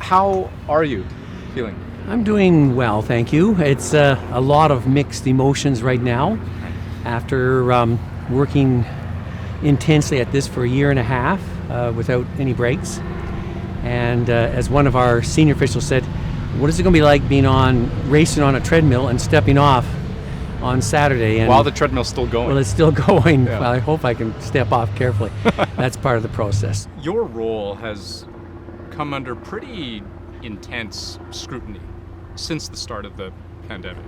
How are you feeling? I'm doing well, thank you. It's a lot of mixed emotions right now after working intensely at this for a year and a half without any breaks. And as one of our senior officials said, what is it going to be like racing on a treadmill and stepping off on Saturday? And while the treadmill's still going. Well, it's still going. Yeah. Well, I hope I can step off carefully. That's part of the process. Your role has come under pretty intense scrutiny since the start of the pandemic.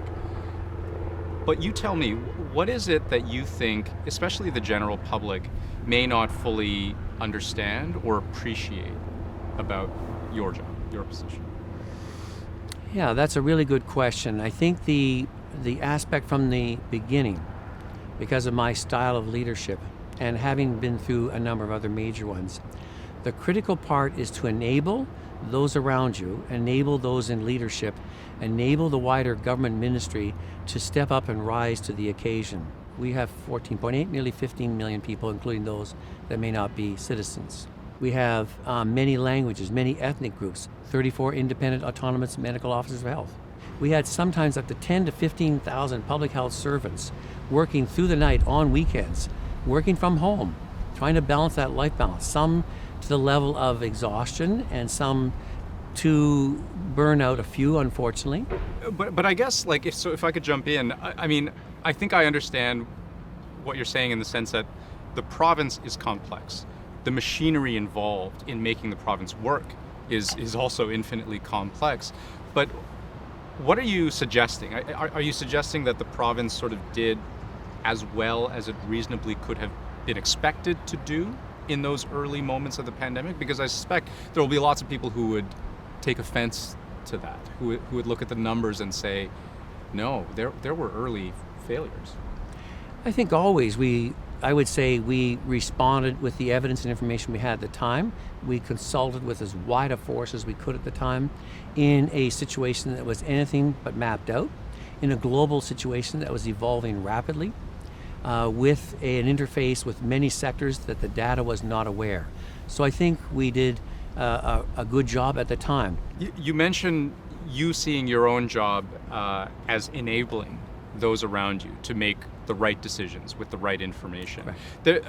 But you tell me, what is it that you think, especially the general public, may not fully understand or appreciate about your job, your position? Yeah, that's a really good question. I think the aspect from the beginning, because of my style of leadership and having been through a number of other major ones, the critical part is to enable those around you, enable those in leadership, enable the wider government ministry to step up and rise to the occasion. We have 14.8, nearly 15 million people, including those that may not be citizens. We have many languages, many ethnic groups, 34 independent autonomous medical officers of health. We had sometimes up to 10 to 15,000 public health servants working through the night on weekends, working from home, trying to balance that life balance, some to the level of exhaustion and some to burn out, a few, unfortunately. But I guess, if I could jump in, I think I understand what you're saying in the sense that the province is complex. The machinery involved in making the province work is also infinitely complex. But what are you suggesting? Are you suggesting that the province sort of did as well as it reasonably could have been expected to do in those early moments of the pandemic? Because I suspect there will be lots of people who would take offense to that, who would look at the numbers and say, no, there were early failures. I think always I would say we responded with the evidence and information we had at the time. We consulted with as wide a force as we could at the time in a situation that was anything but mapped out, in a global situation that was evolving rapidly, with an interface with many sectors that the data was not aware. So I think we did a good job at the time. You mentioned you seeing your own job as enabling those around you to make the right decisions with the right information. Right.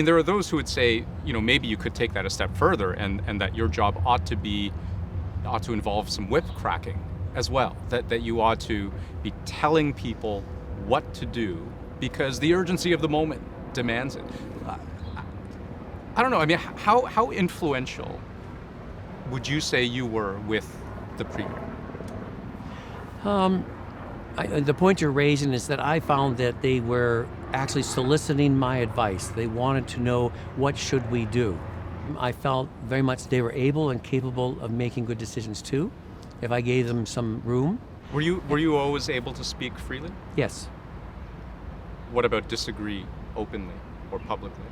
There are those who would say, maybe you could take that a step further and that your job ought to involve some whip cracking as well, that you ought to be telling people what to do because the urgency of the moment demands it. I don't know, how influential would you say you were with the Premier? The point you're raising is that I found that they were actually soliciting my advice. They wanted to know, what should we do? I felt very much they were able and capable of making good decisions too, if I gave them some room. Were you always able to speak freely? Yes. What about disagree openly or publicly?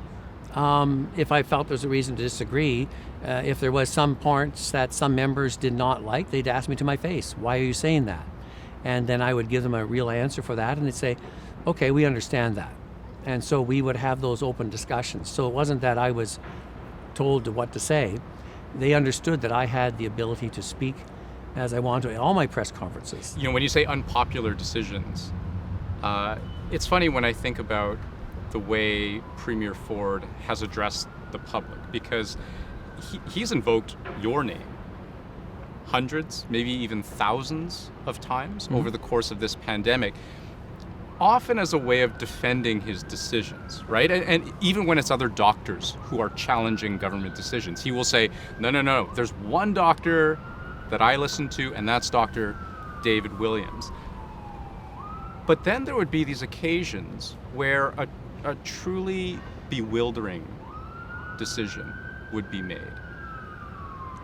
If I felt there's a reason to disagree, if there was some points that some members did not like, they'd ask me to my face, why are you saying that? And then I would give them a real answer for that, and they'd say, okay, we understand that. And so we would have those open discussions. So it wasn't that I was told what to say. They understood that I had the ability to speak as I wanted to at all my press conferences. When you say unpopular decisions, it's funny when I think about the way Premier Ford has addressed the public, because he's invoked your name hundreds, maybe even thousands of times over the course of this pandemic, often as a way of defending his decisions, right? And even when it's other doctors who are challenging government decisions, he will say, no, there's one doctor that I listen to, and that's Dr. David Williams. But then there would be these occasions where a truly bewildering decision would be made.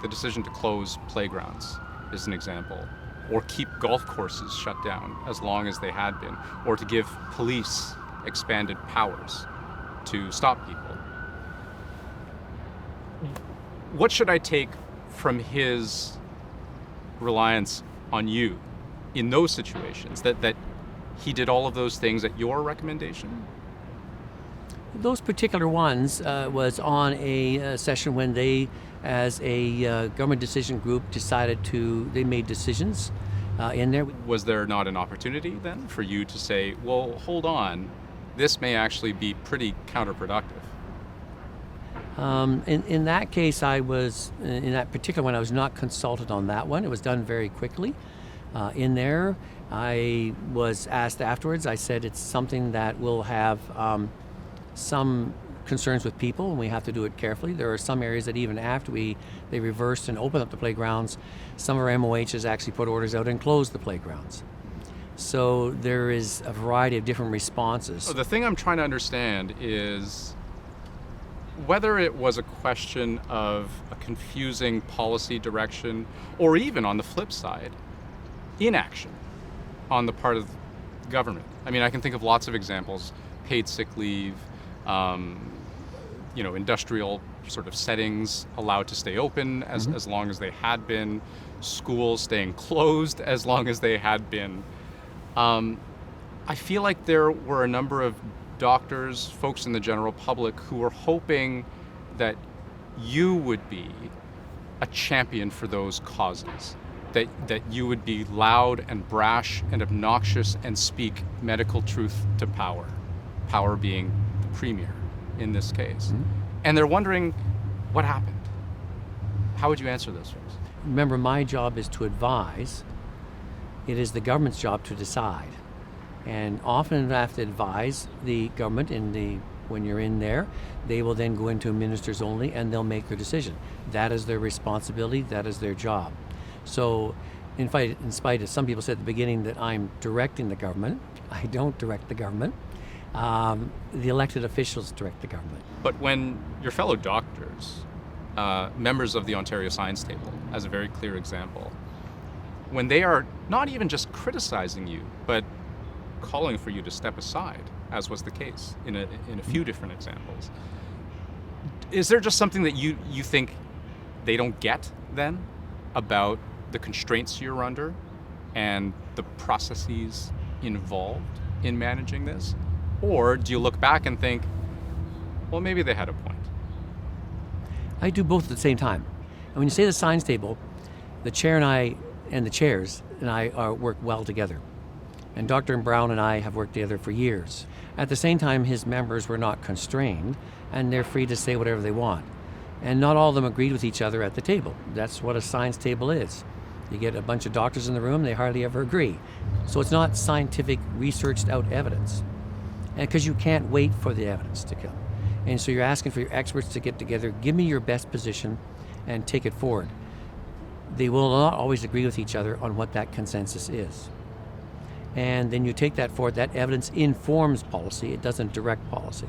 The decision to close playgrounds is an example, or keep golf courses shut down as long as they had been, or to give police expanded powers to stop people. What should I take from his reliance on you in those situations, that he did all of those things at your recommendation? Those particular ones was on a session when they, as a government decision group, they made decisions in there. Was there not an opportunity then for you to say, well, hold on, this may actually be pretty counterproductive? In that case, in that particular one, I was not consulted on that one. It was done very quickly. In there, I was asked afterwards, I said it's something that will have some concerns with people, and we have to do it carefully. There are some areas that even after they reversed and opened up the playgrounds, some of our MOHs actually put orders out and closed the playgrounds. So there is a variety of different responses. So the thing I'm trying to understand is whether it was a question of a confusing policy direction, or even on the flip side, inaction on the part of the government. I mean, I can think of lots of examples: paid sick leave, industrial sort of settings allowed to stay open as long as they had been, schools staying closed as long as they had been. I feel like there were a number of doctors, folks in the general public, who were hoping that you would be a champion for those causes, that you would be loud and brash and obnoxious and speak medical truth to power being the premier in this case. And they're wondering what happened. How would you answer those folks? Remember, my job is to advise. It is the government's job to decide. And often I have to advise the government when you're in there. They will then go into ministers only and they'll make their decision. That is their responsibility, that is their job. So in spite of some people said at the beginning that I'm directing the government, I don't direct the government. The elected officials direct the government. But when your fellow doctors, members of the Ontario Science Table, as a very clear example, when they are not even just criticizing you, but calling for you to step aside, as was the case in a few different examples, is there just something that you think they don't get then about the constraints you're under and the processes involved in managing this? Or do you look back and think, well, maybe they had a point? I do both at the same time. And when you say the science table, the chair and I, and the chairs and I work well together. And Dr. Brown and I have worked together for years. At the same time, his members were not constrained, and they're free to say whatever they want. And not all of them agreed with each other at the table. That's what a science table is. You get a bunch of doctors in the room, they hardly ever agree. So it's not scientific, researched out evidence. And because you can't wait for the evidence to come. And so you're asking for your experts to get together, give me your best position, and take it forward. They will not always agree with each other on what that consensus is. And then you take that forward. That evidence informs policy. It doesn't direct policy.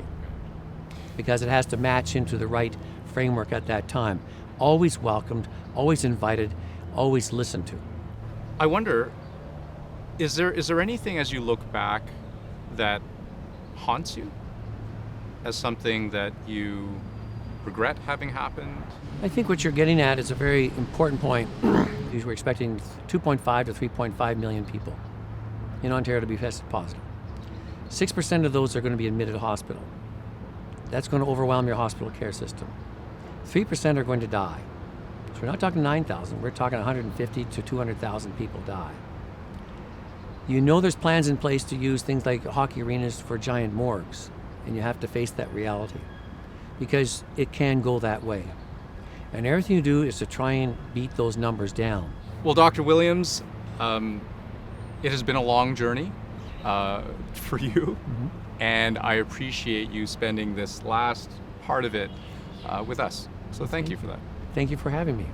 Because it has to match into the right framework at that time. Always welcomed, always invited, always listened to. I wonder, is there anything as you look back that haunts you as something that you regret having happened? I think what you're getting at is a very important point. Because we're expecting 2.5 to 3.5 million people in Ontario to be tested positive. 6% of those are going to be admitted to hospital. That's going to overwhelm your hospital care system. 3% are going to die. So we're not talking 9,000, we're talking 150 to 200,000 people die. You know there's plans in place to use things like hockey arenas for giant morgues, and you have to face that reality because it can go that way. And everything you do is to try and beat those numbers down. Well, Dr. Williams, it has been a long journey for you, and I appreciate you spending this last part of it with us. So thank you for that. Thank you for having me.